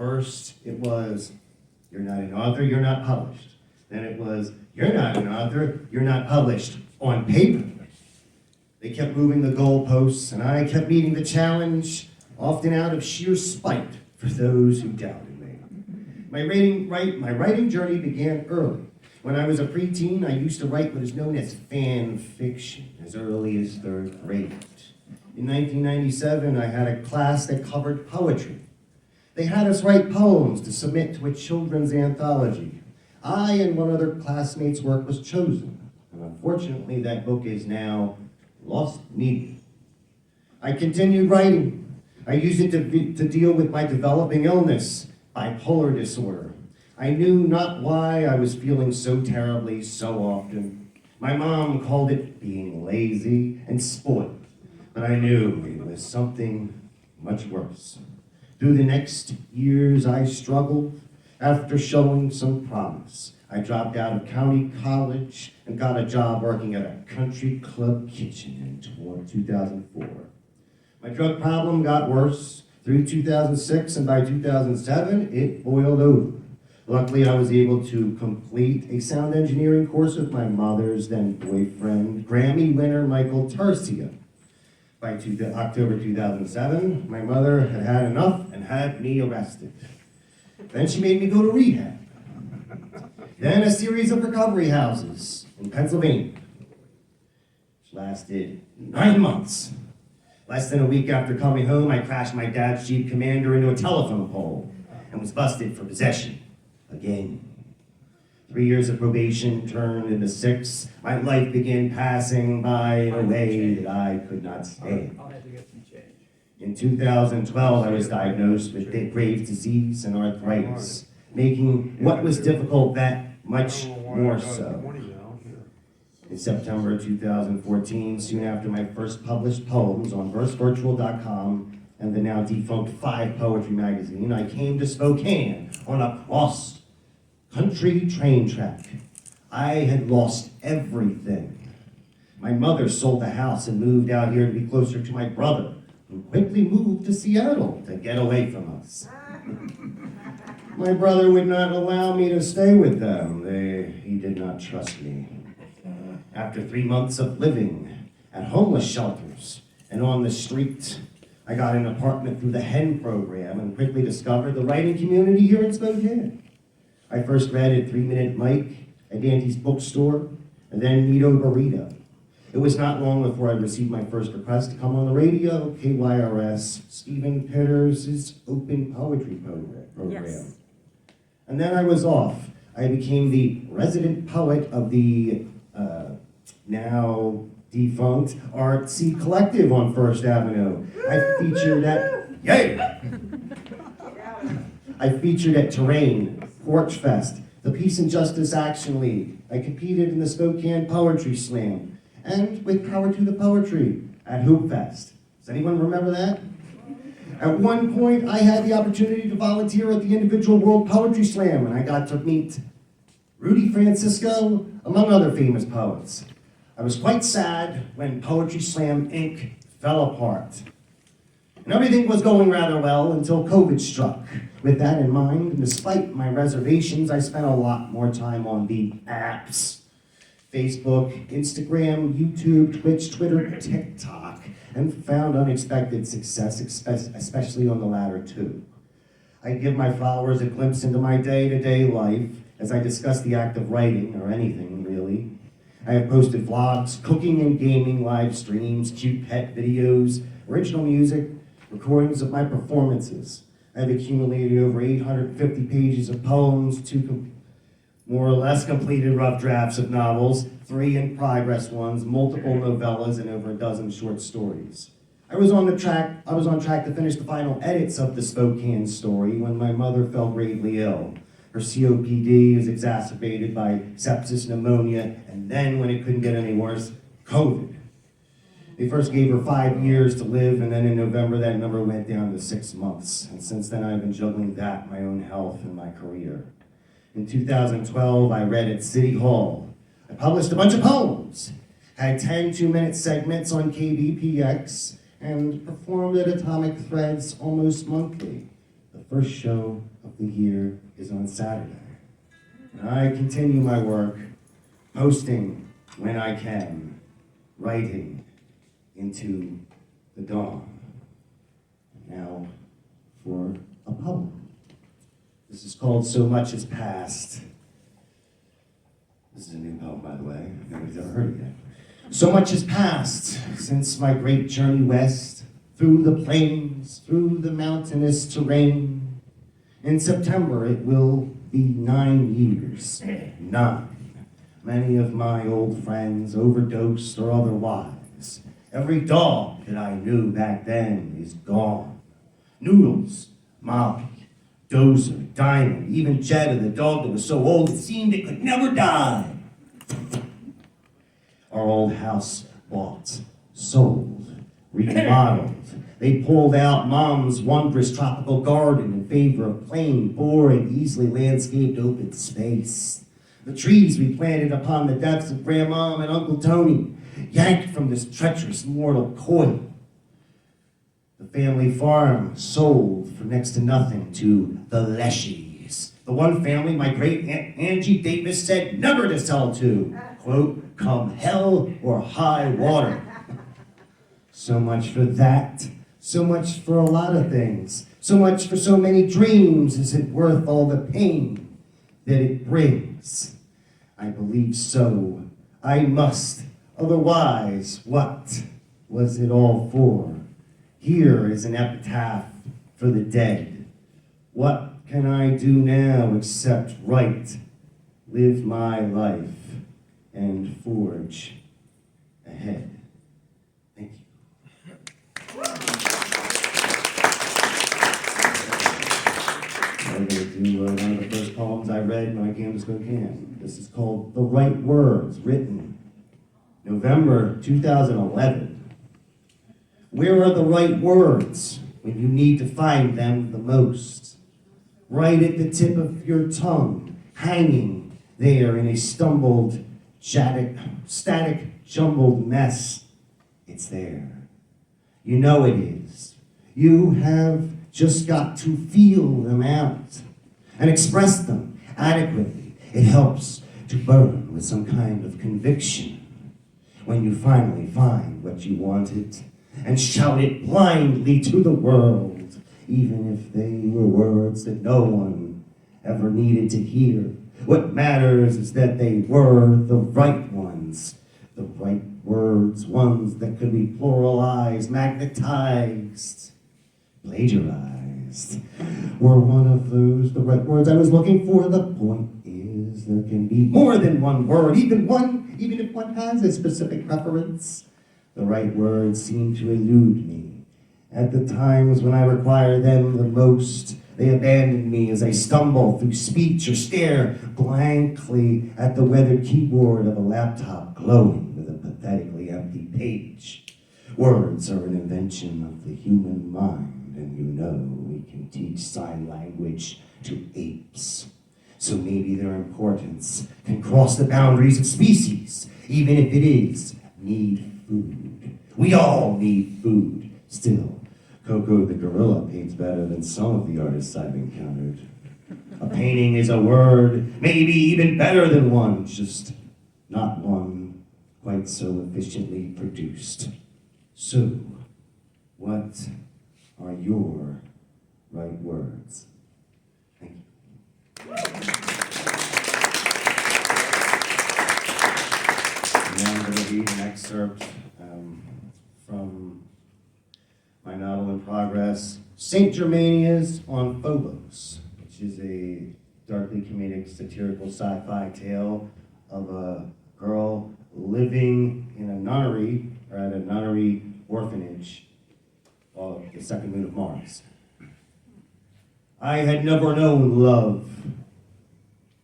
First, it was, you're not an author, you're not published. Then it was, you're not an author, you're not published on paper. They kept moving the goalposts, and I kept meeting the challenge, often out of sheer spite for those who doubted me. My writing journey began early. When I was a preteen, I used to write what is known as fan fiction, as early as 3rd grade. In 1997, I had a class that covered poetry. They had us write poems to submit to a children's anthology. I and one other classmate's work was chosen, and unfortunately that book is now lost media. I continued writing. I used it to deal with my developing illness, bipolar disorder. I knew not why I was feeling so terribly so often. My mom called it being lazy and spoiled, but I knew it was something much worse. Through the next years, I struggled. After showing some promise, I dropped out of county college and got a job working at a country club kitchen in 2004. My drug problem got worse through 2006, and by 2007, it boiled over. Luckily, I was able to complete a sound engineering course with my mother's then boyfriend, Grammy winner Michael Tercia. By October 2007, my mother had had enough and had me arrested. Then she made me go to rehab. Then a series of recovery houses in Pennsylvania, which lasted 9 months. Less than a week after coming home, I crashed my dad's Jeep Commander into a telephone pole and was busted for possession again. 3 years of probation turned into 6. My life began passing by in a way that I could not stand. In 2012, I was diagnosed with Graves' disease and arthritis, making what was difficult that much more so. In September 2014, soon after my first published poems on versevirtual.com and the now defunct 5 Poetry magazine, I came to Spokane on a cross-country train track. I had lost everything. My mother sold the house and moved out here to be closer to my brother, who quickly moved to Seattle to get away from us. My brother would not allow me to stay with them. He did not trust me. After 3 months of living at homeless shelters and on the street, I got an apartment through the HEN program and quickly discovered the writing community here in Spokane. I first read at 3 Minute Mike at Dante's bookstore, and then Nito Burrito. It was not long before I received my first request to come on the radio, KYRS, Stephen Pitter's Open Poetry program. Yes. And then I was off. I became the resident poet of the now defunct Artsy Collective on First Avenue. I featured at Terrain, Porch Fest, the Peace and Justice Action League. I competed in the Spokane Poetry Slam, and with Power to the Poetry at Hoop Fest. Does anyone remember that? At one point, I had the opportunity to volunteer at the individual World Poetry Slam, and I got to meet Rudy Francisco, among other famous poets. I was quite sad when Poetry Slam Inc. fell apart. And everything was going rather well until COVID struck. With that in mind, and despite my reservations, I spent a lot more time on the apps. Facebook, Instagram, YouTube, Twitch, Twitter, TikTok, and found unexpected success, especially on the latter two. I give my followers a glimpse into my day-to-day life as I discuss the act of writing, or anything really. I have posted vlogs, cooking and gaming live streams, cute pet videos, original music, recordings of my performances. I have accumulated over 850 pages of poems, 2 more or less completed rough drafts of novels, 3 in progress ones, multiple novellas, and over a dozen short stories. I was on track to finish the final edits of the Spokane story when my mother fell gravely ill. Her COPD was exacerbated by sepsis, pneumonia, and then, when it couldn't get any worse, COVID. They first gave her 5 years to live, and then in November that number went down to 6 months. And since then I've been juggling that, my own health, and my career. In 2012, I read at City Hall. I published a bunch of poems, had 10 2-minute segments on KBPX, and performed at Atomic Threads almost monthly. The first show of the year is on Saturday. And I continue my work, posting when I can, writing into the dawn. Now for a poem. This is called So Much Has Passed. This is a new poem, by the way. Nobody's ever heard it yet. So much has passed since my great journey west, through the plains, through the mountainous terrain. In September it will be 9 years. 9. Many of my old friends overdosed or otherwise. Every dog that I knew back then is gone. Noodles, Molly, Dozer, Diamond, even Jetta, the dog that was so old it seemed it could never die. Our old house bought, sold, remodeled. They pulled out Mom's wondrous tropical garden in favor of plain, boring, easily landscaped open space. The trees we planted upon the depths of Grandma and Uncle Tony, yanked from this treacherous mortal coil. The family farm sold for next to nothing to the Leshies. The one family my great Aunt Angie Davis said never to sell to. Quote, come hell or high water. So much for that. So much for a lot of things. So much for so many dreams. Is it worth all the pain that it brings? I believe so. I must. Otherwise, what was it all for? Here is an epitaph for the dead. What can I do now except write, live my life, and forge ahead? Thank you. I'm going to do one of the first poems I read when I came to Spokane. This is called The Right Words, written November 2011. Where are the right words when you need to find them the most? Right at the tip of your tongue, hanging there in a stumbled, static, jumbled mess. It's there. You know it is. You have just got to feel them out and express them adequately. It helps to burn with some kind of conviction when you finally find what you wanted and shout it blindly to the world, even if they were words that no one ever needed to hear. What matters is that they were the right ones, the right words, ones that could be pluralized, magnetized, plagiarized. Were one of those the right words I was looking for? The point is there can be more than one word, even if one has a specific preference. The right words seem to elude me. At the times when I require them the most, they abandon me as I stumble through speech or stare blankly at the weathered keyboard of a laptop glowing with a pathetically empty page. Words are an invention of the human mind, and you know we can teach sign language to apes. So maybe their importance can cross the boundaries of species, even if it is need food. We all need food. Still, Coco the gorilla paints better than some of the artists I've encountered. A painting is a word, maybe even better than one, just not one quite so efficiently produced. So, what are your right words? Thank you. And I'm going to read an excerpt from my novel in progress, St. Germania's on Phobos, which is a darkly comedic, satirical sci-fi tale of a girl living in a nunnery, or at a nunnery orphanage called the Second Moon of Mars. I had never known love.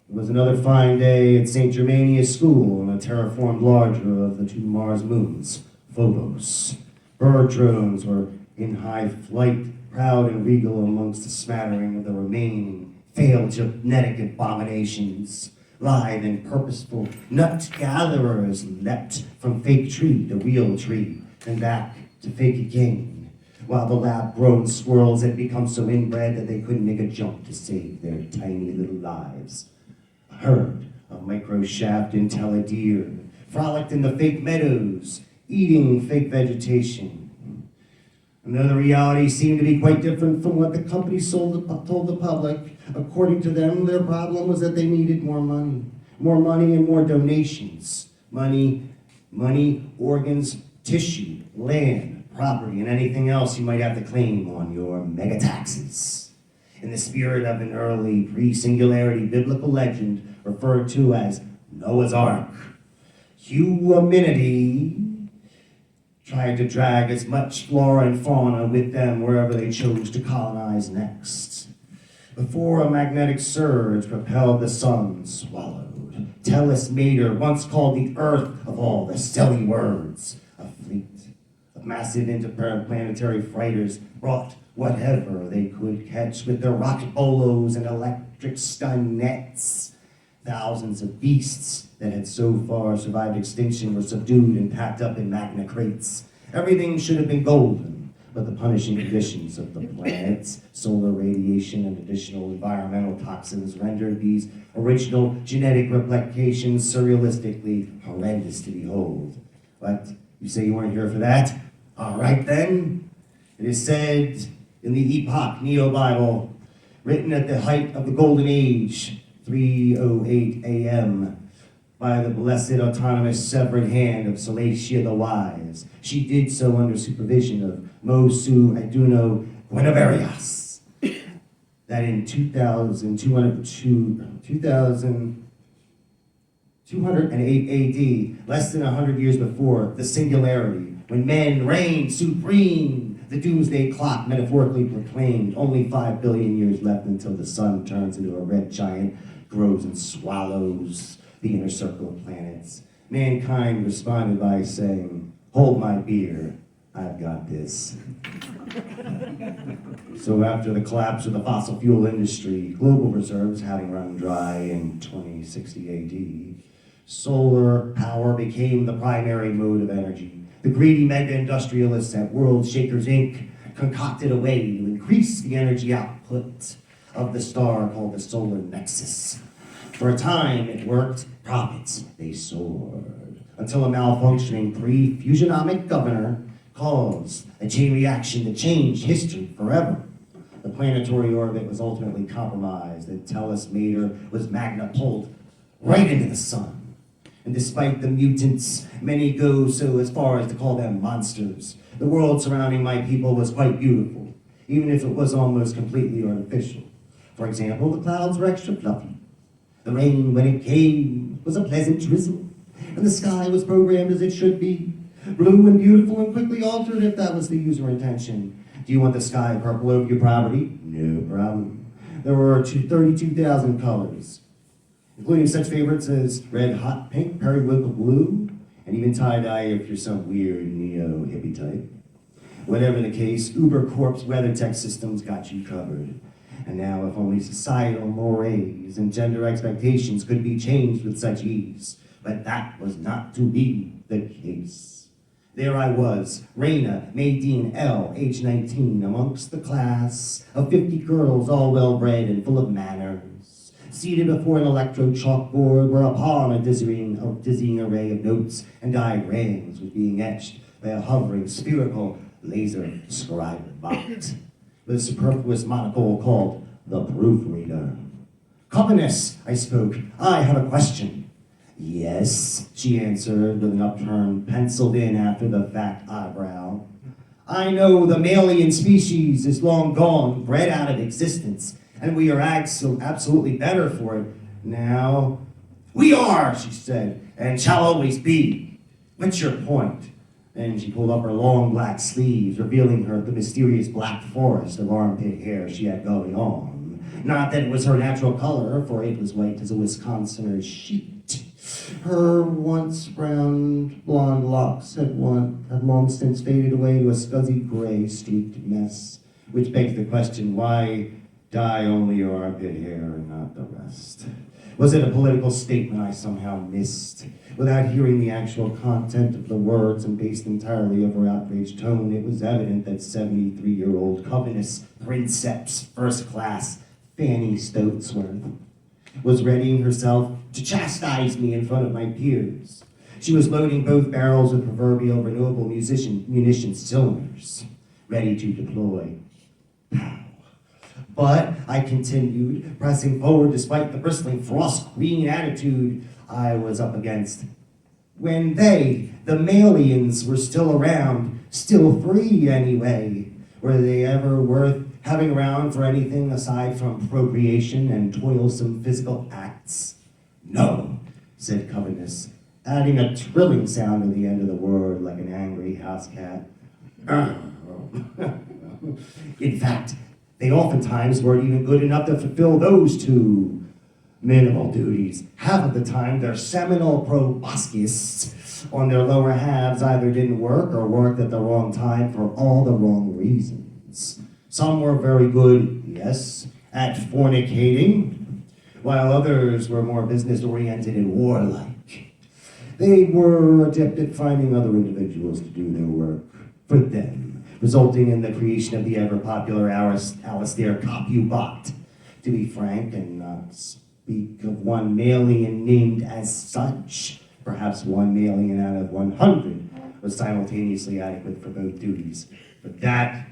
It was another fine day at St. Germania's school on a terraformed larger of the two Mars moons, Phobos. Bird drones were in high flight, proud and regal amongst the smattering of the remaining failed genetic abominations. Lithe and purposeful nut gatherers leapt from fake tree to real tree, and back to fake again. while the lab-grown squirrels had become so inbred that they couldn't make a jump to save their tiny little lives. A herd of micro-shaft intelli deer frolicked in the fake meadows, eating fake vegetation. Another reality seemed to be quite different from what the company told the public. According to them, their problem was that they needed more money and more donations. Money, organs, tissue, land, property, and anything else you might have to claim on your mega taxes. In the spirit of an early pre-singularity biblical legend referred to as Noah's Ark, humanity tried to drag as much flora and fauna with them wherever they chose to colonize next. Before a magnetic surge propelled the sun swallowed, Tellus Mater once called the earth of all the silly words. A fleet of massive interplanetary freighters brought whatever they could catch with their rocket bolos and electric stun nets. Thousands of beasts that had so far survived extinction were subdued and packed up in magna crates. Everything should have been golden, but the punishing conditions of the planets, solar radiation, and additional environmental toxins rendered these original genetic replications surrealistically horrendous to behold. But you say you weren't here for that? All right then. It is said in the Epoch Neo-Bible, written at the height of the Golden Age, 3:08 a.m., by the blessed autonomous severed hand of Salacia the Wise. She did so under supervision of Mosu Aduno Guineverias. That in 2208 AD, less than 100 years before the singularity, when men reigned supreme, the doomsday clock metaphorically proclaimed only 5 billion years left until the sun turns into a red giant, grows and swallows the inner circle of planets. Mankind responded by saying, "Hold my beer, I've got this." So after the collapse of the fossil fuel industry, global reserves having run dry in 2060 AD, solar power became the primary mode of energy. The greedy mega-industrialists at World Shakers Inc. concocted a way to increase the energy output of the star called the solar nexus. For a time, it worked. Profits, they soared, until a malfunctioning pre-fusionomic governor caused a chain reaction that changed history forever. The planetary orbit was ultimately compromised, and Tellus Mater was magna pulled right into the sun. And despite the mutants, many go so as far as to call them monsters, the world surrounding my people was quite beautiful, even if it was almost completely artificial. For example, the clouds were extra fluffy. The rain, when it came, was a pleasant drizzle, and the sky was programmed as it should be, blue and beautiful and quickly altered if that was the user intention. Do you want the sky purple over your property? No problem. There were 32,000 colors, including such favorites as red hot pink, periwinkle blue, and even tie-dye if you're some weird neo-hippie type. Whatever the case, Uber Corp's WeatherTech systems got you covered. And now, if only societal mores and gender expectations could be changed with such ease. But that was not to be the case. There I was, Raina Maydeen L., age 19, amongst the class of 50 girls, all well-bred and full of manners, seated before an electro chalkboard whereupon a dizzying array of notes and diagrams was being etched by a hovering spherical laser scribe bot with a superfluous monocle called the proofreader. "Covenus," I spoke, "I have a question." "Yes," she answered with an upturned, penciled-in after-the-fact eyebrow. "I know the mammalian species is long gone, bred out of existence, and we are absolutely better for it now." "We are," she said, "and shall always be. What's your point?" Then she pulled up her long black sleeves, revealing the mysterious black forest of armpit hair she had going on. Not that it was her natural color, for it was white as a Wisconsiner's sheet. Her once brown blonde locks had long since faded away to a scuzzy gray streaked mess, which begs the question, why dye only your armpit hair and not the rest? Was it a political statement I somehow missed? Without hearing the actual content of the words and based entirely of her outraged tone, it was evident that 73-year-old Covenus Princeps First Class Fanny Stotesworth was readying herself to chastise me in front of my peers. She was loading both barrels with proverbial renewable munition cylinders, ready to deploy. Pow. But I continued, pressing forward despite the bristling frost-green attitude I was up against. When they, the Malians, were still around, still free anyway, were they ever worth having around for anything aside from procreation and toilsome physical acts? No, said Covenus, adding a trilling sound at the end of the word like an angry house cat. In fact, they oftentimes weren't even good enough to fulfill those two minimal duties. Half of the time, their seminal proboscists on their lower halves either didn't work or worked at the wrong time for all the wrong reasons. Some were very good, yes, at fornicating, while others were more business-oriented and warlike. They were adept at finding other individuals to do their work for them, resulting in the creation of the ever-popular Alistair Copubot. To be frank and not speak of one Malian named as such, perhaps one Malian out of 100 was simultaneously adequate for both duties. But that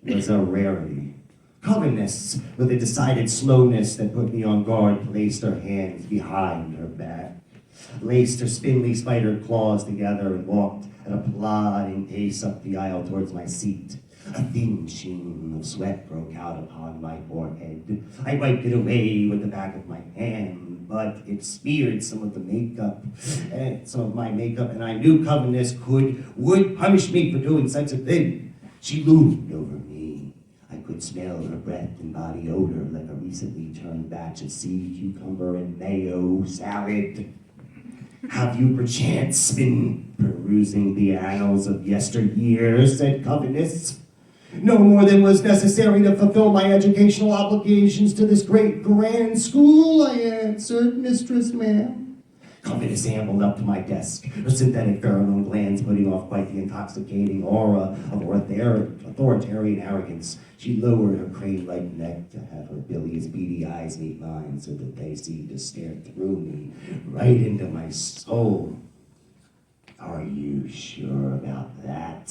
was a rarity. Covenus, with a decided slowness that put me on guard, placed her hands behind her back, laced her spindly spider claws together, and walked at a plodding pace up the aisle towards my seat. A thin sheen of sweat broke out upon my forehead. I wiped it away with the back of my hand, but it smeared some of my makeup, and I knew Covenus would punish me for doing such a thing. She loomed over me. I could smell her breath and body odor like a recently turned batch of sea cucumber and mayo salad. Have you perchance been perusing the annals of yesteryear, said Covenus. No more than was necessary to fulfill my educational obligations to this great grand school, I answered, Mistress ma'am. Covenus ambled up to my desk, her synthetic pheromone glands putting off quite the intoxicating aura of authoritarian arrogance. She lowered her crane-like neck to have her bilious beady eyes meet mine so that they seemed to stare through me, right into my soul. Are you sure about that?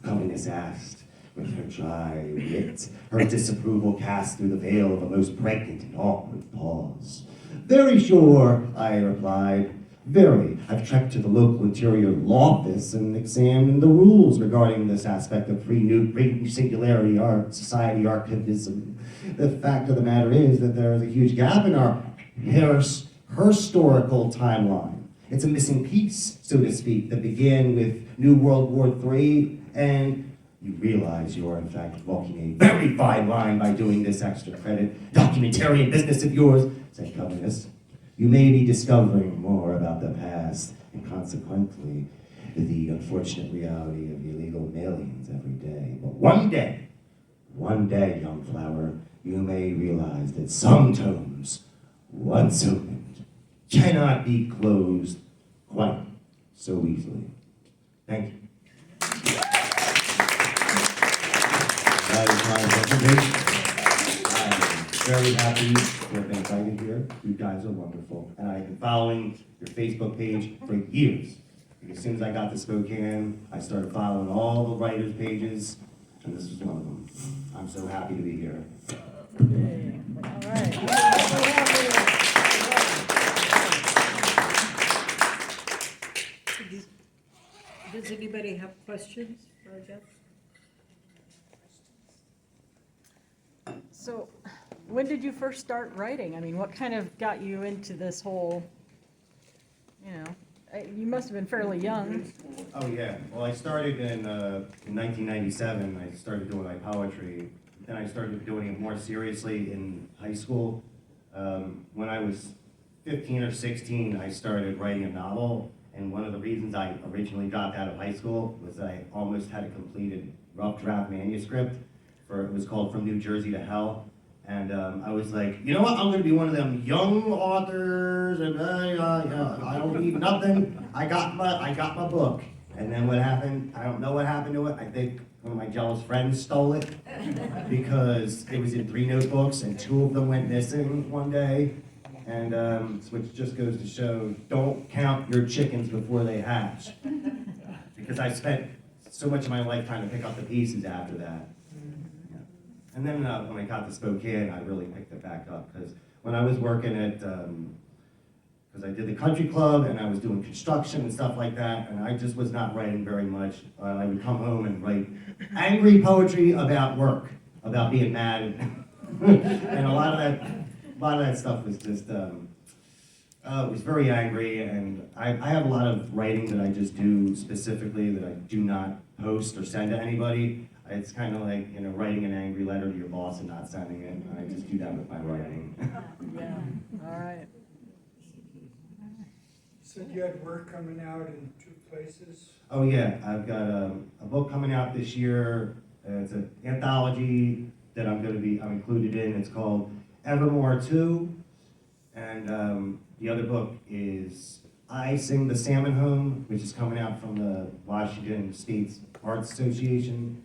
Covenus asked, with her dry wit, her disapproval cast through the veil of a most pregnant and awkward pause. Very sure, I replied. Very. I've trekked to the local interior law office and examined the rules regarding this aspect of pre-singularity society archivism. The fact of the matter is that there is a huge gap in our historical timeline. It's a missing piece, so to speak, that began with New World War III, and you realize you are in fact walking a very fine line by doing this extra credit documentarian business of yours, said Covenus. You may be discovering more about the past and consequently the unfortunate reality of illegal mailings every day. But one day, young flower, you may realize that some tomes, once opened, cannot be closed quite so easily. Thank you. That is my presentation. Very happy to have been invited here. You guys are wonderful. And I've been following your Facebook page for years. As soon as I got to Spokane, I started following all the writers' pages, and this was one of them. I'm so happy to be here. All right. Does anybody have questions for Jeff? So, when did you first start writing? I mean, what kind of got you into this whole, you must have been fairly young. Oh yeah, well I started in 1997, I started doing my poetry. Then I started doing it more seriously in high school. When I was 15 or 16, I started writing a novel, and one of the reasons I originally dropped out of high school was that I almost had a completed rough draft manuscript. It was called From New Jersey to Hell, And I was like, you know what? I'm going to be one of them young authors, and I don't need nothing. I got my book. And then what happened? I don't know what happened to it. I think one of my jealous friends stole it because it was in 3 notebooks, and 2 of them went missing one day. And which just goes to show, don't count your chickens before they hatch. Because I spent so much of my life trying to pick up the pieces after that. Yeah. And then when I got to Spokane, I really picked it back up, because when I was working at, because I did the country club and I was doing construction and stuff like that, and I just was not writing very much. I would come home and write angry poetry about work, about being mad, and a lot of that stuff was just, it was very angry, and I have a lot of writing that I just do specifically that I do not post or send to anybody. It's kind of like, you know, writing an angry letter to your boss and not sending it. I just do that with my writing. Yeah, all right. Said you had work coming out in 2 places. Oh yeah, I've got a book coming out this year. It's an anthology that I'm included in. It's called Evermore 2. And the other book is I Sing the Salmon Home, which is coming out from the Washington State's Arts Association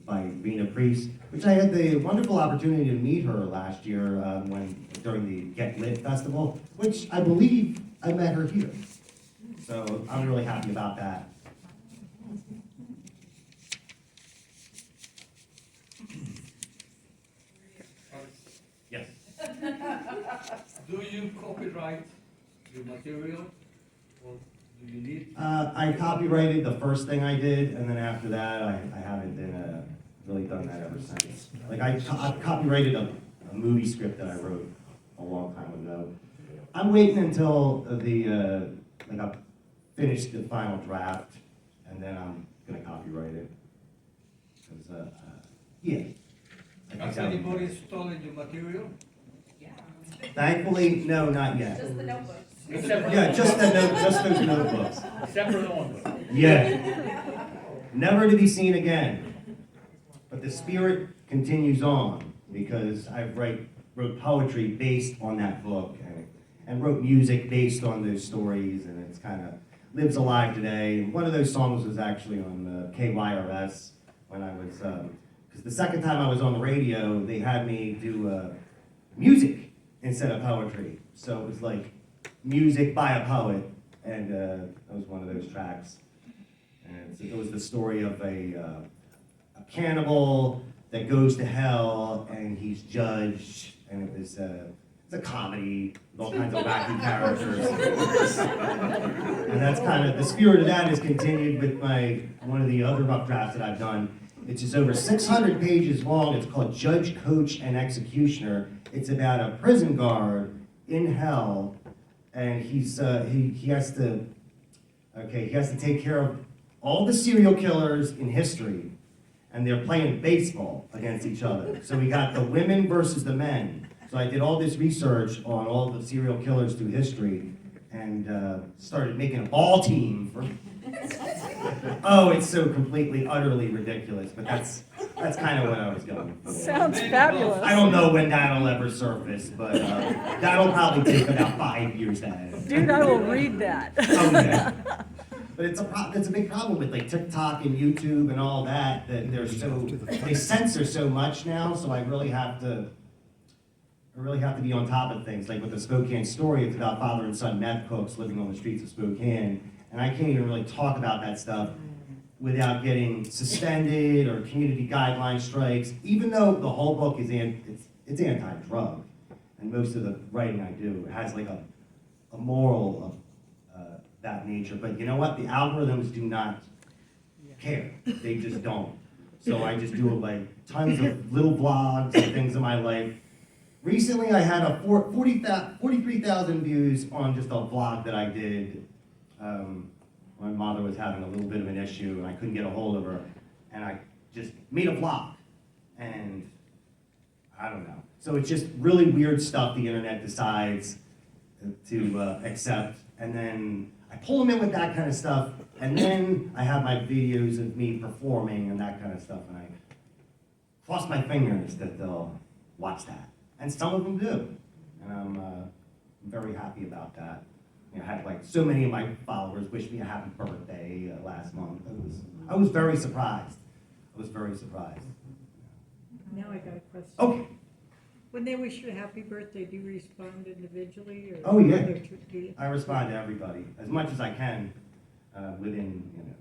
by Rena Priest, which I had the wonderful opportunity to meet her last year during the Get Lit Festival, which I believe I met her here. So I'm really happy about that. Yes. Do you copyright your material, or do you need? I copyrighted the first thing I did, and then after that, I haven't been really done that ever since. Like I copyrighted a movie script that I wrote a long time ago. I'm waiting until I finish the final draft, and then I'm gonna copyright it. 'Cause, yeah. I think Has that would be anybody nice. stolen your material? Thankfully, no, not yet. Just the notebooks. Yeah, just those notebooks. Separate ones. Yeah. Never to be seen again. But the spirit continues on, because I wrote poetry based on that book, and wrote music based on those stories, and it's kind of lives alive today. And one of those songs was actually on KYRS when I was, because the second time I was on the radio, they had me do music instead of poetry. So it was like music by a poet, and that was one of those tracks. And it was the story of a cannibal that goes to hell, and he's judged, and it's a comedy with all kinds of wacky characters. And that's kind of, the spirit of that is continued with one of the other rough drafts that I've done. It's just over 600 pages long. It's called Judge, Coach, and Executioner. It's about a prison guard in hell, and he has to take care of all the serial killers in history, and they're playing baseball against each other. So we got the women versus the men. So I did all this research on all the serial killers through history, and started making a ball team for. Oh, it's so completely, utterly ridiculous, but that's kind of what I was going for. Sounds fabulous. I don't know when that'll ever surface, but that'll probably take about 5 years to edit. Dude, I will read that. Oh, yeah. But it's a big problem with like TikTok and YouTube and all that they censor so much now. So I really have to be on top of things. Like with the Spokane story, it's about father and son meth cooks living on the streets of Spokane, and I can't even really talk about that stuff without getting suspended or community guideline strikes. Even though the whole book is it's anti-drug, and most of the writing I do has like a moral of that nature. But you know what? The algorithms do not care. They just don't. So I just do like tons of little vlogs and things in my life. Recently, I had 43,000 views on just a vlog that I did. My mother was having a little bit of an issue, and I couldn't get a hold of her, and I just made a vlog, and I don't know. So it's just really weird stuff the internet decides to accept, and then I pull them in with that kind of stuff, and then I have my videos of me performing and that kind of stuff, and I cross my fingers that they'll watch that. And some of them do. And I'm very happy about that. You know, I had like so many of my followers wish me a happy birthday last month. I was very surprised. I was very surprised. Now I got a question. Okay. When they wish you a happy birthday, do you respond individually or? Oh, yeah. Do you- I respond to everybody as much as I can within, you know,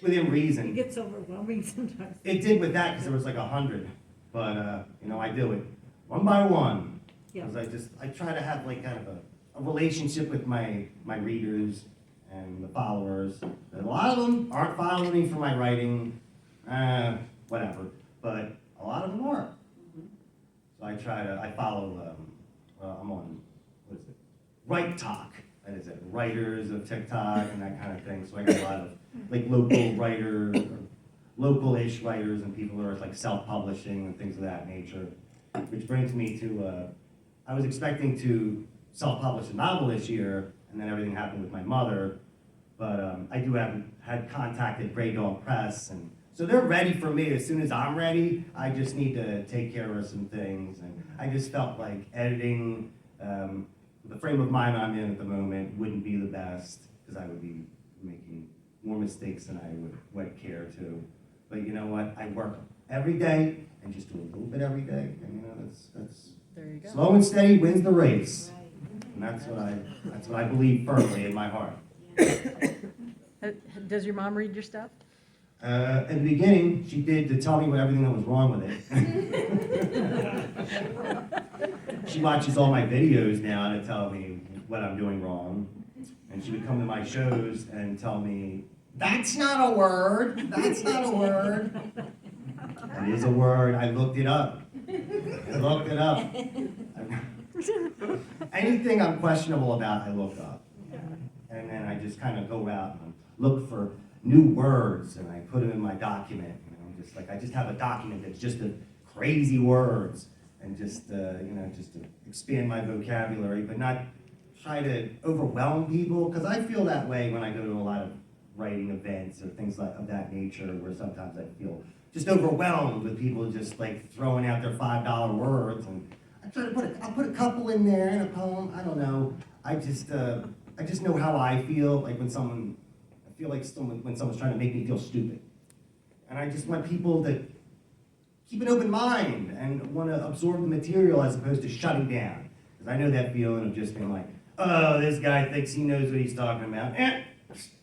within It reason. gets overwhelming sometimes. It did with that because there was like 100, but you know, I do it one by one Yeah. because I try to have like kind of a relationship with my readers and the followers. And a lot of them aren't following me for my writing, whatever, but a lot of them are. So I follow. I'm on what is it? Right Talk. That is it. Writers of TikTok and that kind of thing. So I get a lot of like local writers, or local-ish writers, and people who are like self-publishing and things of that nature. Which brings me to, I was expecting to self-publish a novel this year, and then everything happened with my mother. But I had contacted Grey Dog Press, and so they're ready for me as soon as I'm ready. I just need to take care of some things, and I just felt like editing. The frame of mind I'm in at the moment wouldn't be the best because I would be making more mistakes than I would care to. But you know what? I work every day and just do a little bit every day, and you know that's There you go. slow and steady wins the race, and that's what I believe firmly in my heart. Does your mom read your stuff? At the beginning, she did to tell me everything that was wrong with it. She watches all my videos now to tell me what I'm doing wrong. And she would come to my shows and tell me, "That's not a word, that's not a word." It is a word, I looked it up. I looked it up. Anything I'm questionable about, I look up. And then I just kind of go out and look for new words, and I put them in my document. You know, just like I just have a document that's just of crazy words, and just you know, just to expand my vocabulary, but not try to overwhelm people, because I feel that way when I go to a lot of writing events or things like of that nature, where sometimes I feel just overwhelmed with people just like throwing out their $5 words, and I try to I'll put a couple in there in a poem. I don't know. I just know how I feel like when someone's trying to make me feel stupid. And I just want people to keep an open mind and want to absorb the material as opposed to shutting down. Because I know that feeling of just being like, oh, this guy thinks he knows what he's talking about.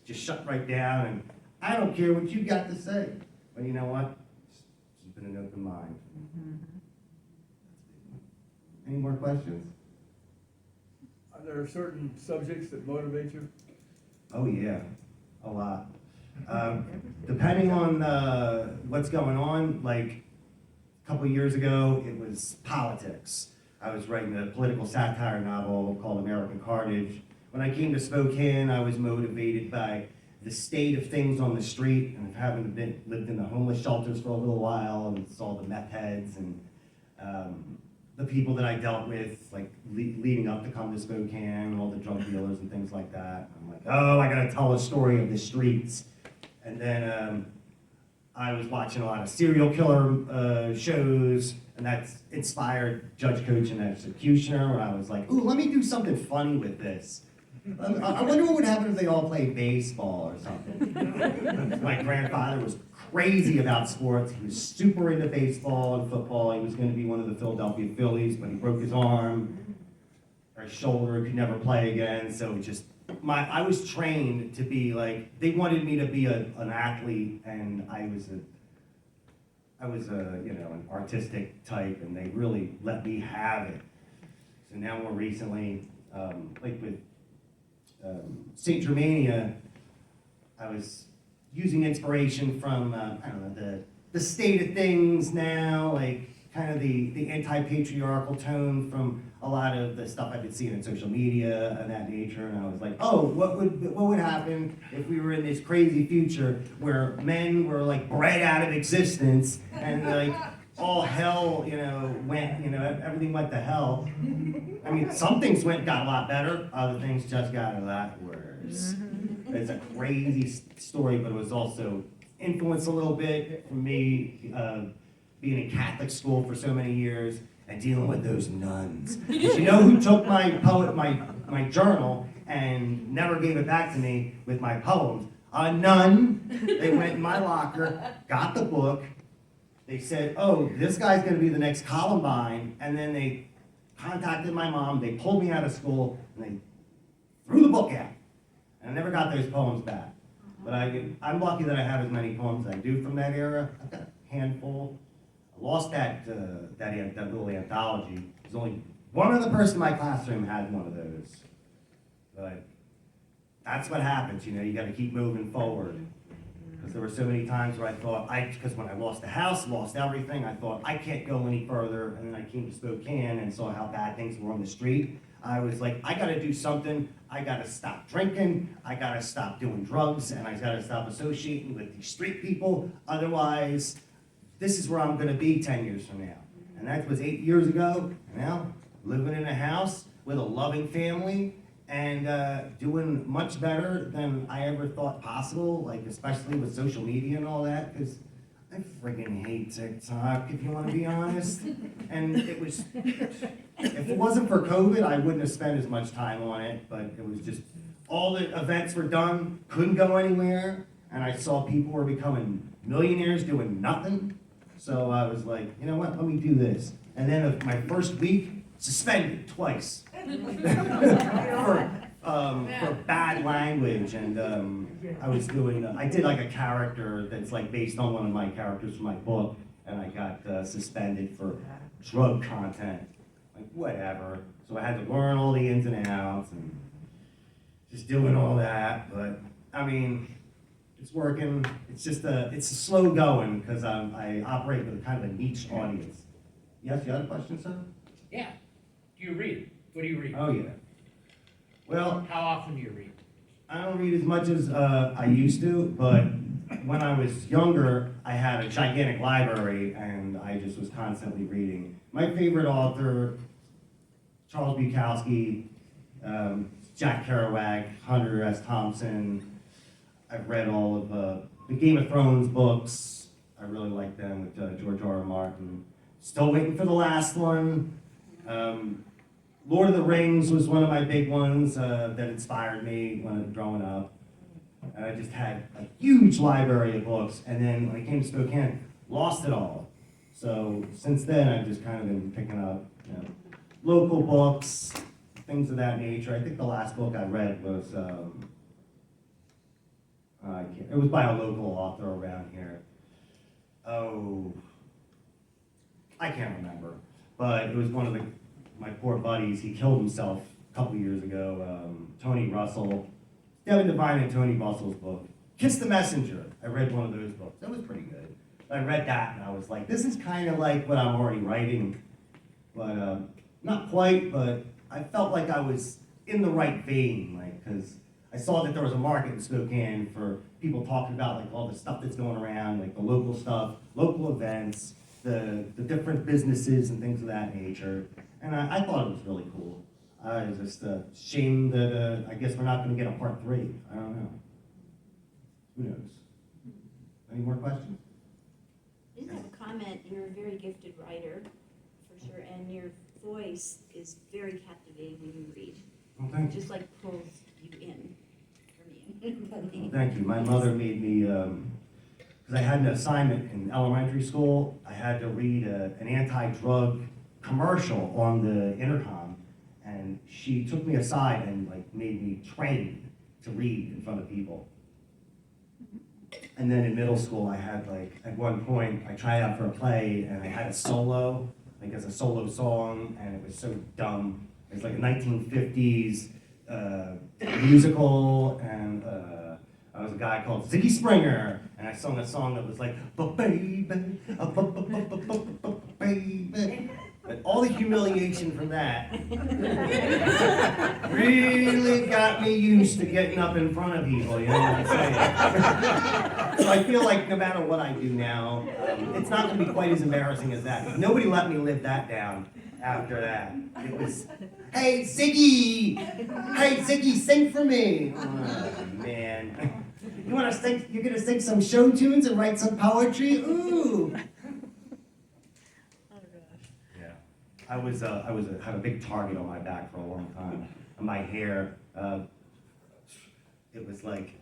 Just shut right down, and I don't care what you got to say. But you know what? Just keeping an open mind. Any more questions? Are there certain subjects that motivate you? Oh yeah, a lot. Depending on what's going on, like a couple of years ago, it was politics. I was writing a political satire novel called American Carnage. When I came to Spokane, I was motivated by the state of things on the street, and having lived in the homeless shelters for a little while, and saw the meth heads and the people that I dealt with, like leading up to come to Spokane, all the drug dealers and things like that. I'm like, oh, I gotta tell a story of the streets. And then I was watching a lot of serial killer shows, and that's inspired Judge, Coach, and Executioner, where I was like, ooh, let me do something funny with this. I wonder what would happen if they all played baseball or something. My grandfather was crazy about sports. He was super into baseball and football. He was going to be one of the Philadelphia Phillies, but he broke his arm or his shoulder, could never play again. So just I was trained to be like, they wanted me to be an athlete, and I was a you know, an artistic type, and they really let me have it. So now more recently, like with Saint Germania, I was using inspiration from, I don't know, the state of things now, like kind of the anti-patriarchal tone from a lot of the stuff I've been seeing in social media and that nature, and I was like, oh, what would happen if we were in this crazy future where men were like bred out of existence, and like all hell, you know, went, you know, everything went to hell. I mean, some things got a lot better, other things just got a lot worse. It's a crazy story, but it was also influenced a little bit from me being in Catholic school for so many years, and dealing with those nuns. Did you know who took my journal and never gave it back to me with my poems? A nun. They went in my locker, got the book. They said, oh, this guy's gonna be the next Columbine, and then they contacted my mom, they pulled me out of school, and they threw the book out. And I never got those poems back. But I'm lucky that I have as many poems as I do from that era. I've got a handful. I lost that little anthology. There's only one other person in my classroom had one of those. But that's what happens, you know, you gotta keep moving forward. Because there were so many times where I thought, because when I lost the house, lost everything, I thought, I can't go any further. And then I came to Spokane and saw how bad things were on the street. I was like, I gotta do something. I gotta stop drinking. I gotta stop doing drugs. And I gotta stop associating with these street people. Otherwise, this is where I'm gonna be 10 years from now. And that was 8 years ago. And now, living in a house with a loving family, and doing much better than I ever thought possible, like especially with social media and all that, because I friggin' hate TikTok, if you want to be honest. And it was, if it wasn't for COVID, I wouldn't have spent as much time on it, but it was just, all the events were done, couldn't go anywhere, and I saw people were becoming millionaires doing nothing. So I was like, you know what, let me do this. And then my first week, suspended twice. For bad language, and I did like a character that's like based on one of my characters from my book, and I got suspended for drug content, like whatever. So I had to learn all the ins and outs and just doing all that, but I mean, it's working. It's just it's a slow going because I operate with kind of a niche audience. Yes, you had a question, sir? Yeah. Do you read? What do you read? Oh, yeah. Well, How often do you read? I don't read as much as I used to, but when I was younger, I had a gigantic library, and I just was constantly reading. My favorite author, Charles Bukowski, Jack Kerouac, Hunter S. Thompson. I've read all of the Game of Thrones books. I really like them with George R. R. Martin. Still waiting for the last one. Lord of the Rings was one of my big ones that inspired me when I was growing up. And I just had a huge library of books, and then when I came to Spokane, lost it all. So since then, I've just kind of been picking up, you know, local books, things of that nature. I think the last book I read was, it was by a local author around here. Oh, I can't remember, but it was one of my poor buddies. He killed himself a couple years ago. Tony Russell, Devin Devine and Tony Russell's book, Kiss the Messenger. I read one of those books. That was pretty good. I read that and I was like, this is kind of like what I'm already writing, but not quite. But I felt like I was in the right vein, like, because I saw that there was a market in Spokane for people talking about like all the stuff that's going around, like the local stuff, local events, the different businesses and things of that nature. And I thought it was really cool. I was just ashamed that I guess we're not going to get a part 3. I don't know. Who knows? Any more questions? I just have a comment. You're a very gifted writer, for sure, and your voice is very captivating when you read. Well, thank It you. just like pulls you in for me. Well, thank you. My mother made me, because I had an assignment in elementary school, I had to read an anti-drug commercial on the intercom, and she took me aside and like made me train to read in front of people. And then in middle school, I had like, at one point, I tried out for a play, and I had a solo, like as a solo song, and it was so dumb. It was like a 1950s musical, and I was a guy called Ziggy Springer, and I sung a song that was like, baby, baby. But all the humiliation from that really got me used to getting up in front of people, you know what I'm saying? So I feel like no matter what I do now, it's not going to be quite as embarrassing as that. Nobody let me live that down after that. It was, hey, Ziggy! Hey, Ziggy, sing for me! Oh, man. You want to sing, you're going to sing some show tunes and write some poetry? Ooh! had a big target on my back for a long time. And my hair, it was like,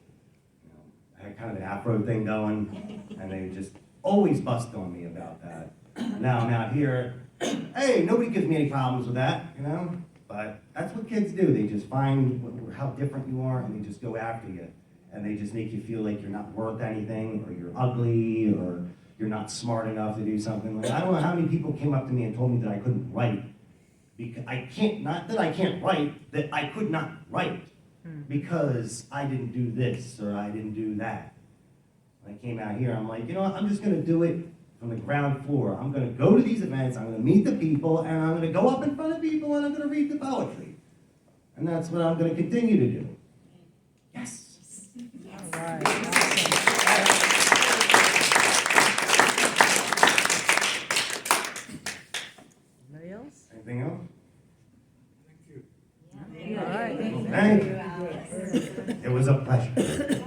you know, I had kind of an afro thing going, and they just always bust on me about that. Now I'm out here, hey, nobody gives me any problems with that, you know? But that's what kids do. They just find how different you are, and they just go after you. And they just make you feel like you're not worth anything, or you're ugly, or you're not smart enough to do something. Like, I don't know how many people came up to me and told me that I couldn't write. Because not that I can't write, that I could not write because I didn't do this or I didn't do that. When I came out here, I'm like, you know what, I'm just gonna do it from the ground floor. I'm gonna go to these events, I'm gonna meet the people, and I'm gonna go up in front of people and I'm gonna read the poetry. And that's what I'm gonna continue to do. Yes. All right, awesome. Anybody else? Anything else? Thank you. Yeah. All right. Thank you. It was a pleasure.